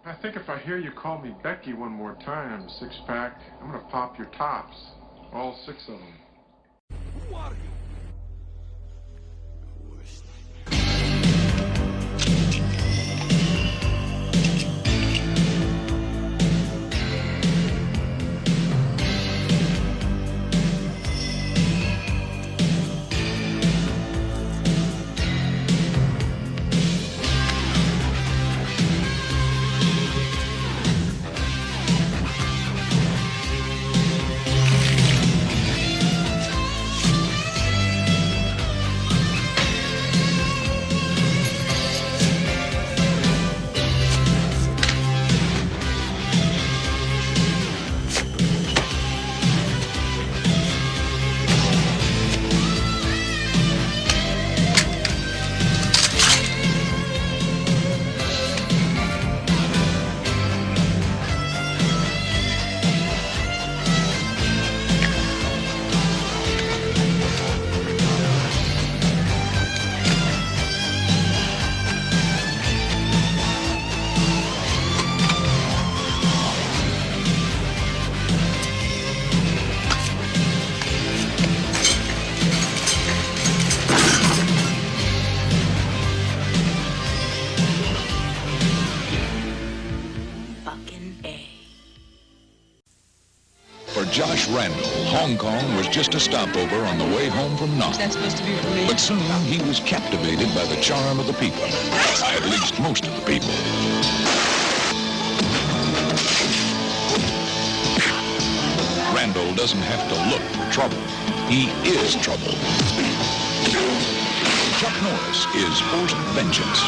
I think if I hear you call me Becky one more time, six-pack, I'm gonna pop your tops. All six of them. Who are you? For Josh Randall, Hong Kong was just a stopover on the way home from Nam. Is that supposed to be for me? But soon he was captivated by the charm of the people. At least most of the people. Randall doesn't have to look for trouble. He is trouble. Chuck Norris is Forced Vengeance.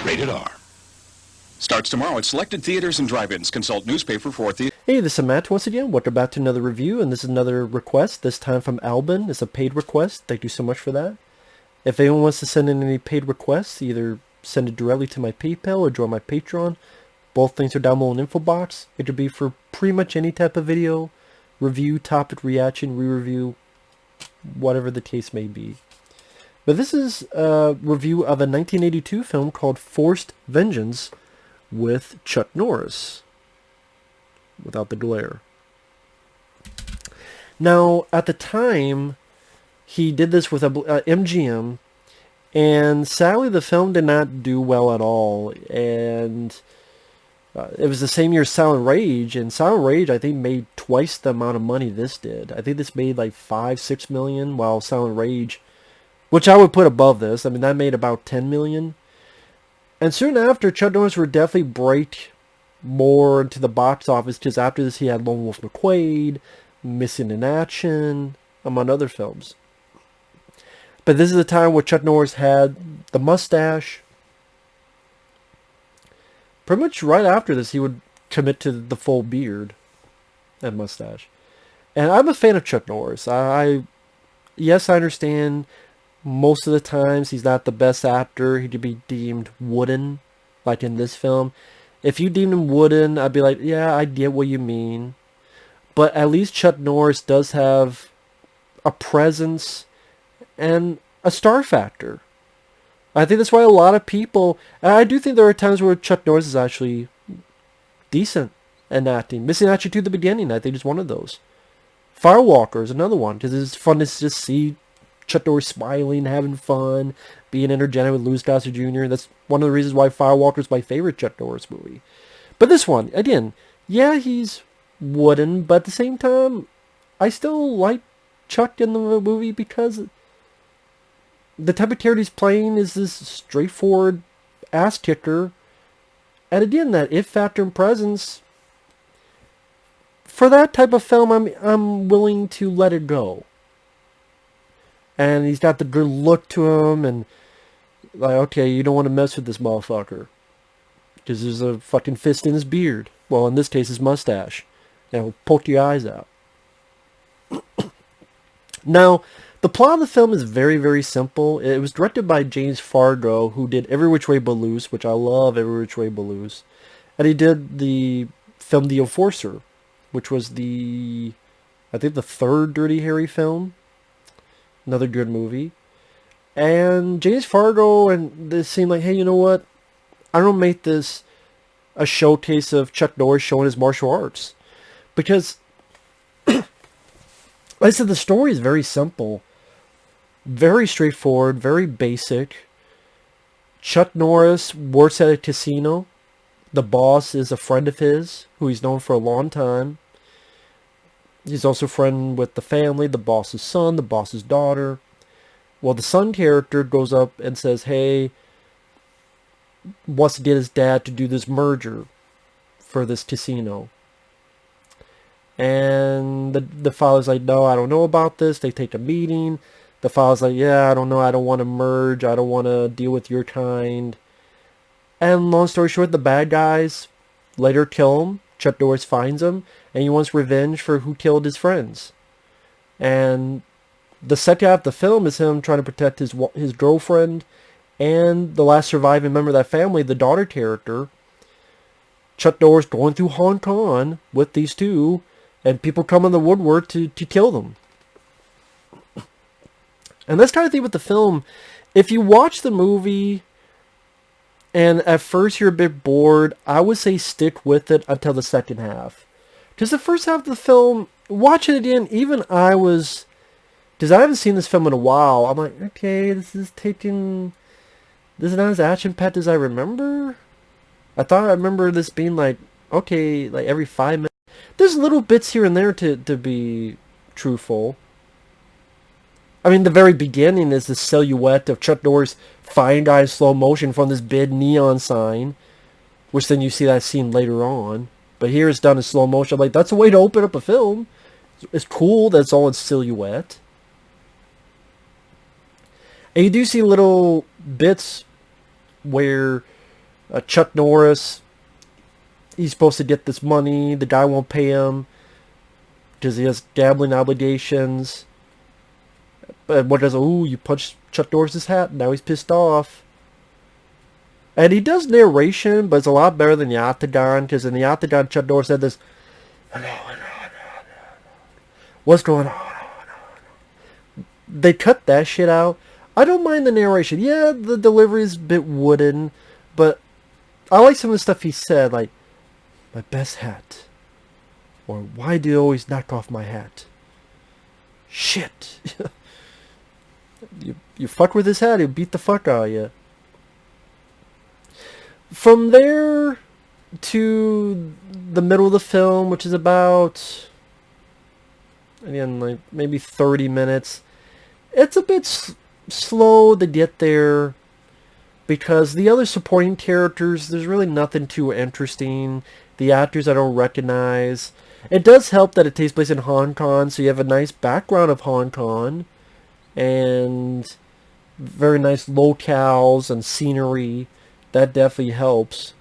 Rated R. Starts tomorrow at selected theaters and drive-ins. Consult newspaper for theater. Hey, this is Matt once again. Welcome back to another review, and this is another request, this time from Alban. It's a paid request. Thank you so much for that. If anyone wants to send in any paid requests, either send it directly to my PayPal or join my Patreon. Both links are down below in the info box. It could be for pretty much any type of video, review, topic, reaction, re-review, whatever the case may be. But this is a review of a 1982 film called Forced Vengeance with Chuck Norris, without the glare. Now, at the time, he did this with a MGM, and sadly the film did not do well at all, and it was the same year as Silent Rage, and Silent Rage I think made twice the amount of money this did. I think this made like 5-6 million, while Silent Rage, which I would put above this, I mean that made about 10 million. And soon after, Chuck Norris would definitely break more into the box office, because after this he had Lone Wolf McQuade, Missing in Action, among other films. But this is the time where Chuck Norris had the mustache. Pretty much right after this he would commit to the full beard and mustache. And I'm a fan of Chuck Norris. Yes, I understand most of the times he's not the best actor. He could be deemed wooden, like in this film. If you deemed him wooden, I'd be like, yeah, I get what you mean. But at least Chuck Norris does have a presence and a star factor. I think that's why a lot of people, and I do think there are times where Chuck Norris is actually decent in acting. Missing Action 2 at the beginning, I think is one of those. Firewalker is another one, because it's fun to just see Chuck Norris smiling, having fun, being energetic with Louise Jr. That's one of the reasons why Firewalker is my favorite Chuck Norris movie. But this one, again, yeah, he's wooden, but at the same time, I still like Chuck in the movie because the type of character he's playing is this straightforward ass kicker. And again, that it factor and presence, for that type of film, I'm willing to let it go. And he's got the good look to him, and like, okay, you don't want to mess with this motherfucker, because there's a fucking fist in his beard. Well, in this case, his mustache. And it'll poke your eyes out. Now, the plot of the film is very, very simple. It was directed by James Fargo, who did Every Which Way But Loose, which I love Every Which Way But Loose. And he did the film The Enforcer, which was I think the third Dirty Harry film. Another good movie. And James Fargo and this seemed like, hey, you know what? I don't make this a showcase of Chuck Norris showing his martial arts. Because, like I said, the story is very simple. Very straightforward, very basic. Chuck Norris works at a casino. The boss is a friend of his, who he's known for a long time. He's also a friend with the family, the boss's son, the boss's daughter. Well, the son character goes up and says, hey, wants to get his dad to do this merger for this casino. And the father's like, no, I don't know about this. They take a meeting. The father's like, yeah, I don't know. I don't want to merge. I don't want to deal with your kind. And long story short, the bad guys later kill him. Chuck Norris finds him, and he wants revenge for who killed his friends. And the second half of the film is him trying to protect his girlfriend and the last surviving member of that family, the daughter character. Chuck Norris going through Hong Kong with these two, and people come in the woodwork to kill them. And that's kind of the thing with the film. If you watch the movie and at first you're a bit bored, I would say stick with it until the second half. Because the first half of the film, watching it again, even I was... Because I haven't seen this film in a while. I'm like, okay, this is not as action-packed as I remember. I thought I remember this being like, okay, like every 5 minutes. There's little bits here and there to be truthful. I mean, the very beginning is the silhouette of Chuck Norris flying guy in slow motion from this big neon sign, which then you see that scene later on. But here it's done in slow motion. I'm like, that's a way to open up a film. It's cool that it's all in silhouette. And you do see little bits where Chuck Norris, he's supposed to get this money. The guy won't pay him because he has gambling obligations. But what does? Ooh, you punched Chuck Norris's hat. Now he's pissed off. And he does narration, but it's a lot better than the Octagon, because in the Octagon, Chuck Norris said this, what's going on? They cut that shit out. I don't mind the narration. Yeah, the delivery is a bit wooden, but I like some of the stuff he said, like, my best hat. Or, why do you always knock off my hat? Shit. You fuck with his hat, he'll beat the fuck out of you. From there to the middle of the film, which is about, again, like maybe 30 minutes, it's a bit slow to get there because the other supporting characters, there's really nothing too interesting. The actors I don't recognize. It does help that it takes place in Hong Kong, so you have a nice background of Hong Kong and very nice locales and scenery. That definitely helps.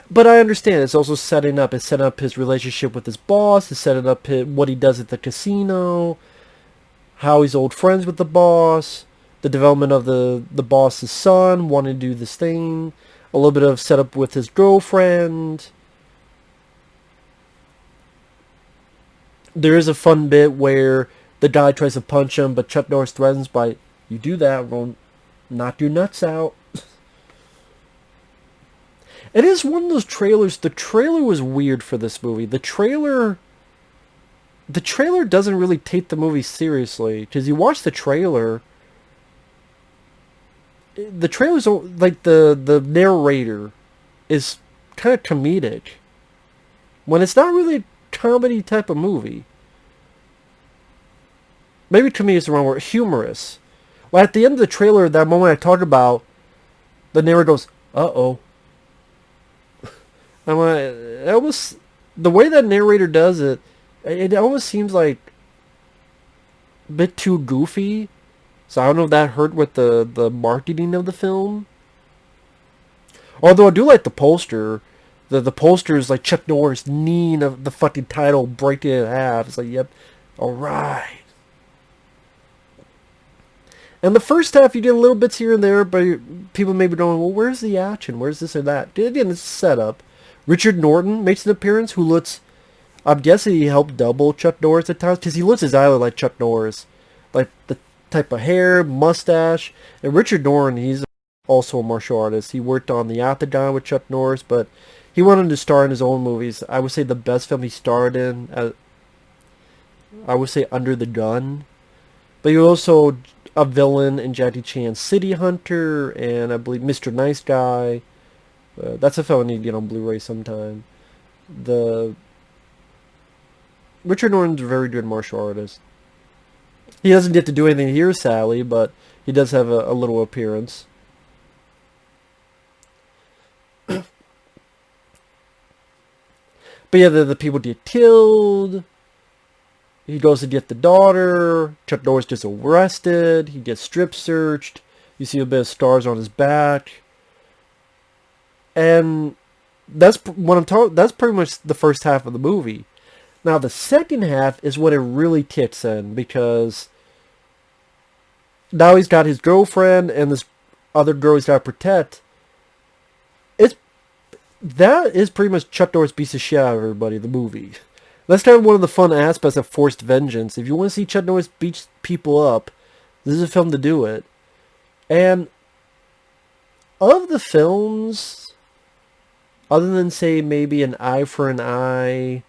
But I understand it's also setting up. It's setting up his relationship with his boss. It's setting up what he does at the casino. How he's old friends with the boss. The development of the boss's son wanting to do this thing. A little bit of setup with his girlfriend. There is a fun bit where the guy tries to punch him, but Chuck Norris threatens by, you do that, I'm going to knock your nuts out. It is one of those trailers. The trailer was weird for this movie. The trailer doesn't really take the movie seriously. Because you watch the trailer's like the narrator is kind of comedic. When it's not really a comedy type of movie. Maybe comedic is the wrong word. Humorous. Well, at the end of the trailer, that moment I talked about, the narrator goes, uh-oh. I'm like, the way that narrator does it, it almost seems like a bit too goofy. So I don't know if that hurt with the marketing of the film. Although I do like the poster. The poster is like Chuck Norris kneeing the fucking title, breaking it in half. It's like, yep, alright. And the first half, you get little bits here and there, but people may be going, well, where's the action? Where's this or that? Again, it's set up. Richard Norton makes an appearance, who looks, I'm guessing he helped double Chuck Norris at times, because he looks exactly like Chuck Norris. Like, the type of hair, mustache. And Richard Norton, he's also a martial artist. He worked on The Octagon with Chuck Norris, but he wanted to star in his own movies. I would say the best film he starred in, I would say Under the Gun. But he was also a villain in Jackie Chan's City Hunter, and I believe Mr. Nice Guy. That's a film I need to get on Blu-ray sometime. Richard Norton's a very good martial artist. He doesn't get to do anything here, sadly, but he does have a little appearance. But yeah, the people get killed. He goes to get the daughter. Chuck Norris gets arrested. He gets strip searched. You see a bit of scars on his back. And that's what I'm talking. That's pretty much the first half of the movie. Now the second half is when it really kicks in, because now he's got his girlfriend and this other girl he's got to protect. That is pretty much Chuck Norris beats the shit out of everybody, the movie. That's kind of one of the fun aspects of forced vengeance. If you want to see Chuck Norris beat people up, this is a film to do it. And of the films, other than, say, maybe An Eye for an Eye,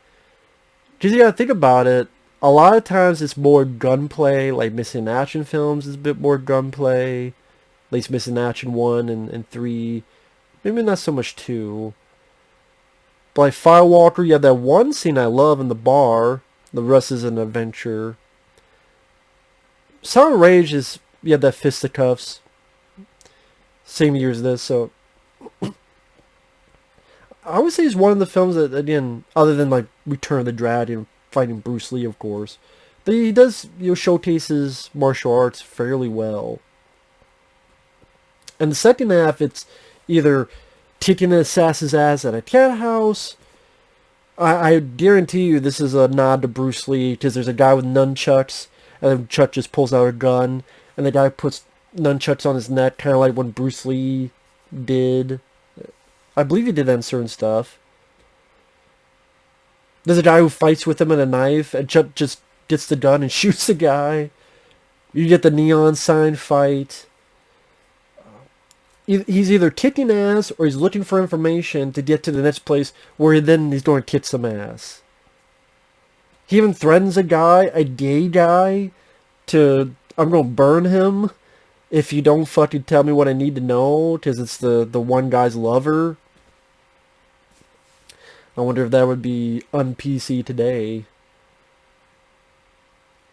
because you gotta think about it, a lot of times it's more gunplay, like Missing Action films is a bit more gunplay. At least Missing Action 1 and 3. Maybe not so much 2. But like Firewalker, you have that one scene I love in the bar. The rest is an adventure. Sound Rage is, you have that fisticuffs. Same year as this, so I would say it's one of the films that, again, other than like Return of the Dragon, fighting Bruce Lee, of course, that he does, showcases martial arts fairly well. And the second half, it's either kicking an assassin's ass at a cat house. I guarantee you this is a nod to Bruce Lee, because there's a guy with nunchucks, and then Chuck just pulls out a gun, and the guy puts nunchucks on his neck, kind of like when Bruce Lee did. I believe he did that in certain stuff. There's a guy who fights with him in a knife, and Chuck just gets the gun and shoots the guy. You get the neon sign fight. He's either kicking ass or he's looking for information to get to the next place where he's going to kick some ass. He even threatens a gay guy, I'm going to burn him if you don't fucking tell me what I need to know, because it's the one guy's lover. I wonder if that would be un-PC today.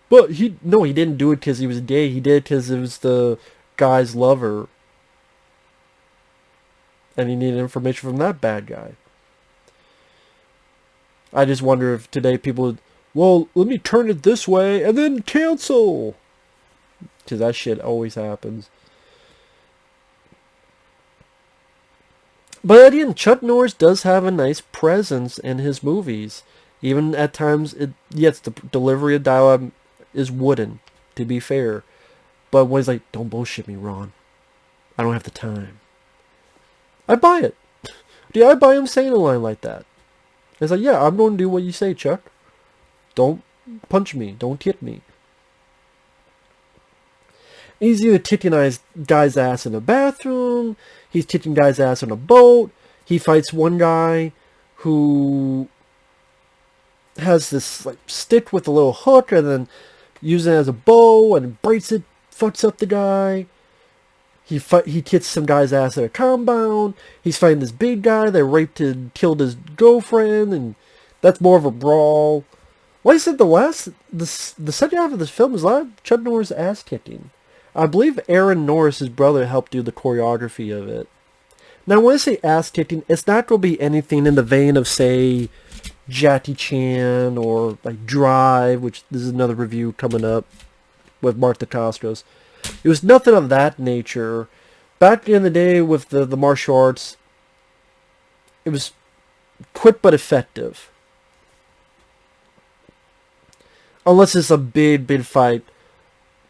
But he didn't do it because he was gay. He did it because it was the guy's lover. And he needed information from that bad guy. I just wonder if today people would, well, let me turn it this way and then cancel. Because that shit always happens. But again, Chuck Norris does have a nice presence in his movies. Even at times, yes, the delivery of dialogue is wooden, to be fair. But when he's like, don't bullshit me, Ron. I don't have the time. I buy it. Yeah, I buy him saying a line like that. It's like, yeah, I'm going to do what you say, Chuck. Don't punch me. Don't hit me. He's either kicking a guy's ass in a bathroom. He's kicking guy's ass on a boat. He fights one guy who has this like stick with a little hook and then uses it as a bow and breaks it, fucks up the guy. He kicks some guy's ass at a compound. He's fighting this big guy that raped and killed his girlfriend, and that's more of a brawl. Like I said, the second half of this film is a lot of Chuck Norris ass kicking. I believe Aaron Norris, his brother, helped do the choreography of it. Now, when I say ass kicking, it's not going to be anything in the vein of, say, Jackie Chan or like Drive, which this is another review coming up with Mark Dacascos. It was nothing of that nature. Back in the day with the martial arts, it was quick but effective. Unless it's a big fight,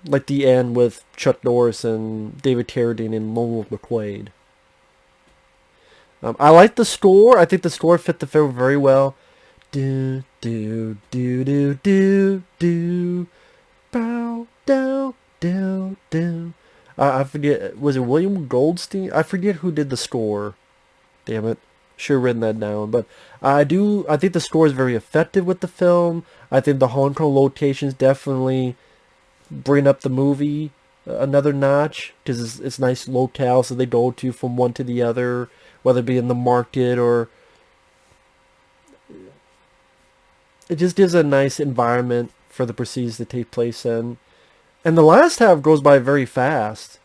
like the end with Chuck Norris and David Carradine and Lone Wolf McQuade. I like the score. I think the score fit the film very well. Do do do do do do, bow down. Do. I forget, was it William Goldstein? I forget who did the score. Damn it. Should have written that down. But I think the score is very effective with the film. I think the Hong Kong locations definitely bring up the movie another notch, because it's nice locales that they go to from one to the other, whether it be in the market or... It just gives a nice environment for the proceedings to take place in. And the last half goes by very fast.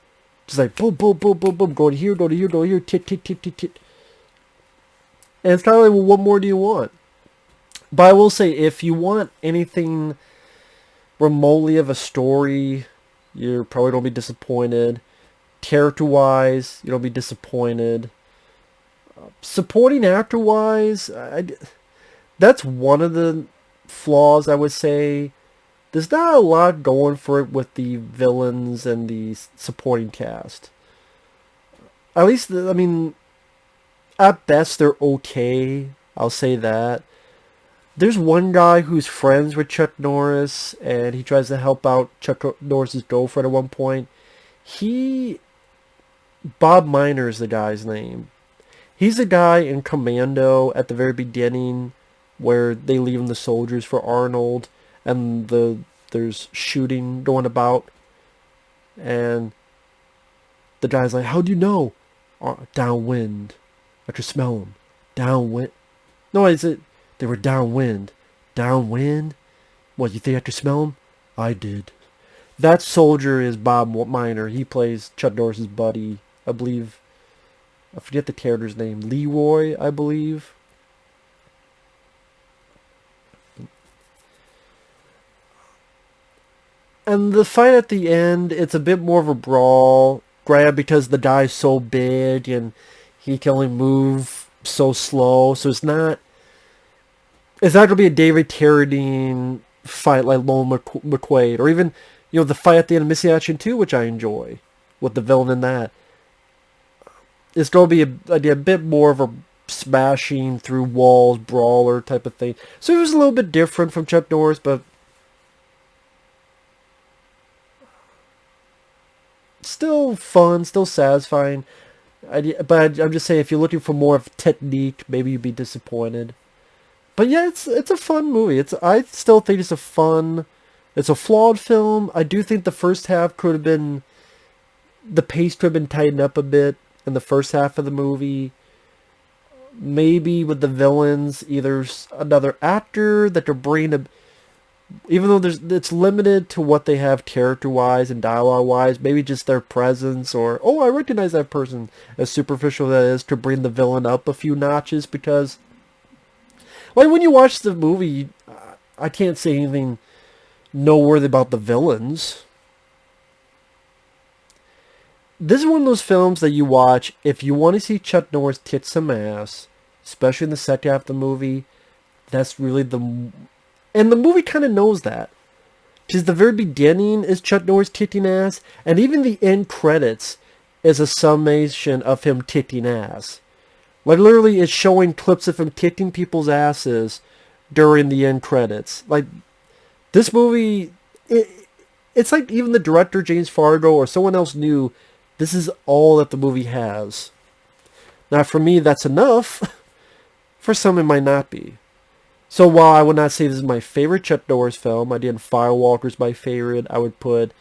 Just like boom, boom, boom, boom, boom, go to here, go to here, go to here, tit, tit, tit, tit, tit. And it's kind of like, well, what more do you want? But I will say, if you want anything remotely of a story, you're probably going to be disappointed. Character-wise, you don't be disappointed. Supporting actor-wise, that's one of the flaws, I would say. There's not a lot going for it with the villains and the supporting cast. At least, I mean, at best, they're okay. I'll say that. There's one guy who's friends with Chuck Norris, and he tries to help out Chuck Norris's girlfriend at one point. Bob Miner is the guy's name. He's the guy in Commando at the very beginning, where they leave him the soldiers for Arnold, and there's shooting going about, and the guy's like, "How do you know?" Downwind. I could smell them. Downwind. No, is it? They were downwind. Downwind? What, you think I could smell them? I did. That soldier is Bob Miner. He plays Chuck Norris's buddy. I believe. I forget the character's name. Leroy, I believe. And the fight at the end, it's a bit more of a brawl. Grab because the guy's so big and he can only move so slow. So it's not going to be a David Carradine fight like Lone McQuaid. Or even, the fight at the end of Missing Action 2, which I enjoy, with the villain in that. It's going to be a bit more of a smashing through walls, brawler type of thing. So it was a little bit different from Chuck Norris, but still fun, still satisfying. But I'm just saying, if you're looking for more of technique, maybe you'd be disappointed. But yeah, it's a fun movie. I still think it's a flawed film. I do think the first half could have been, the pace could have been tightened up a bit in the first half of the movie. Maybe with the villains, either another actor that could bring even though it's limited to what they have character-wise and dialogue-wise, maybe just their presence, or, oh, I recognize that person, as superficial that is, to bring the villain up a few notches, because, like, when you watch the movie, I can't say anything noteworthy about the villains. This is one of those films that you watch if you want to see Chuck Norris kick some ass, especially in the second half of the movie. That's really and the movie kind of knows that. Because the very beginning is Chuck Norris kicking ass, and even the end credits is a summation of him kicking ass. Like, literally, it's showing clips of him kicking people's asses during the end credits. Like, this movie, it's like even the director, James Fargo, or someone else knew this is all that the movie has. Now, for me, that's enough. For some, it might not be. So while I would not say this is my favorite Chuck Norris film, I did Firewalker's my favorite. I would put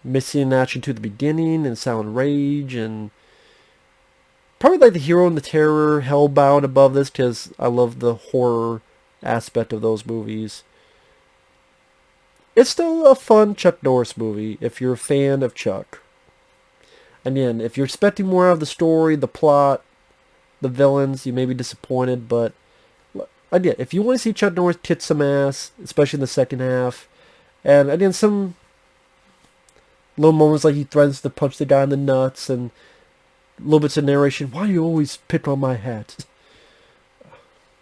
Missing Action to the Beginning and Sound Rage, and probably like The Hero and the Terror, Hellbound above this, because I love the horror aspect of those movies. It's still a fun Chuck Norris movie if you're a fan of Chuck. Again, if you're expecting more out of the story, the plot, the villains, you may be disappointed, but again, if you want to see Chuck Norris kick some ass, especially in the second half, and again, some little moments like he threatens to punch the guy in the nuts, and little bits of narration, why do you always pick on my hat?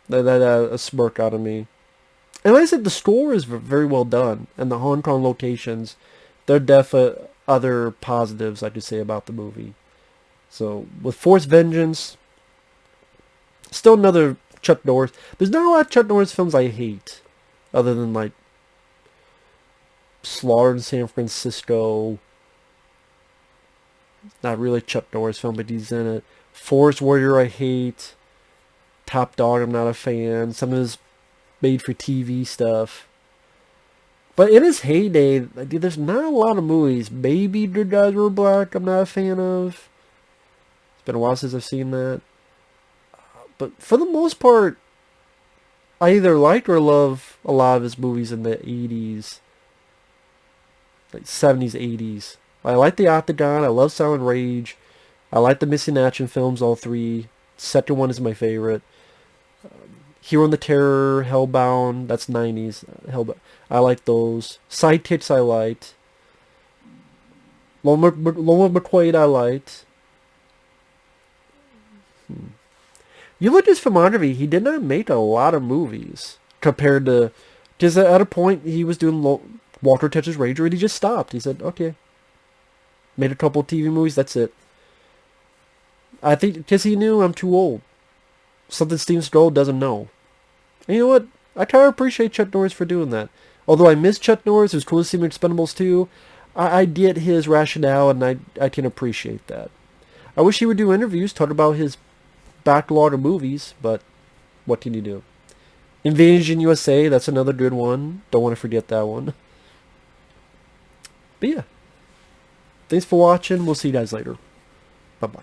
That a smirk out of me. And like I said, the score is very well done, and the Hong Kong locations, they're definitely other positives I could say about the movie. So, with Force Vengeance, still another Chuck Norris. There's not a lot of Chuck Norris films I hate, other than like Slaughter in San Francisco, not really a Chuck Norris film, but he's in it. Forest Warrior I hate. Top Dog I'm not a fan. Some of his made-for-TV stuff. But in his heyday, there's not a lot of movies. Baby The Guys Were Black I'm not a fan of. It's been a while since I've seen that. But for the most part, I either like or love a lot of his movies in the 80s. Like 70s, 80s. I like The Octagon. I love Silent Rage. I like the Missing Action films, all three. Second one is my favorite. Hero and the Terror, Hellbound, that's 90s. Hellbound. I like those. Sidekicks I liked. Loma McQuaid I liked. You look at his filmography, he did not make a lot of movies compared to... Because at a point, he was doing Walker Texas Ranger, and he just stopped. He said, okay. Made a couple of TV movies, that's it. I think because he knew I'm too old. Something Steven Seagal doesn't know. And you know what? I kind of appreciate Chuck Norris for doing that. Although I miss Chuck Norris, it was cool to see him in Expendables 2. I get his rationale, and I can appreciate that. I wish he would do interviews, talk about his backlog of movies, but what can you do? Invasion USA, that's another good one. Don't want to forget that one. But yeah. Thanks for watching. We'll see you guys later. Bye-bye.